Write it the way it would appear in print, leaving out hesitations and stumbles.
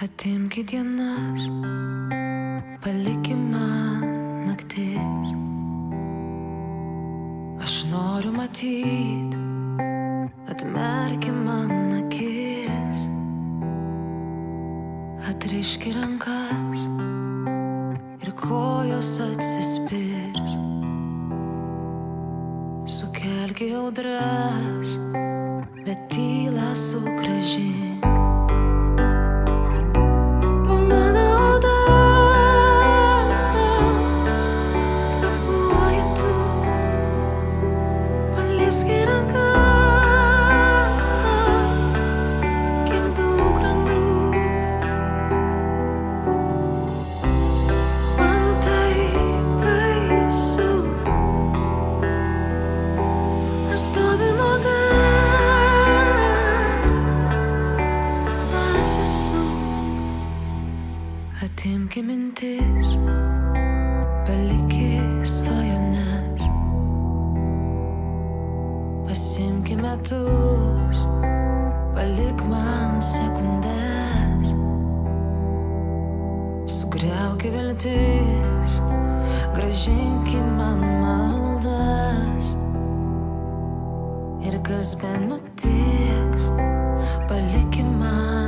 Atimki dienas, paliki man naktis. Aš noriu matyt, atmerki man akis. Atriški rankas ir kojos atsispirs. Sukelki audras, bet tylą sugrąžink. Atimki mintis, paliki svajones. Pasimki metus, palik man sekundes. Sugriauki viltis, grąžinki man maldas. Ir kas be nutiks, paliki man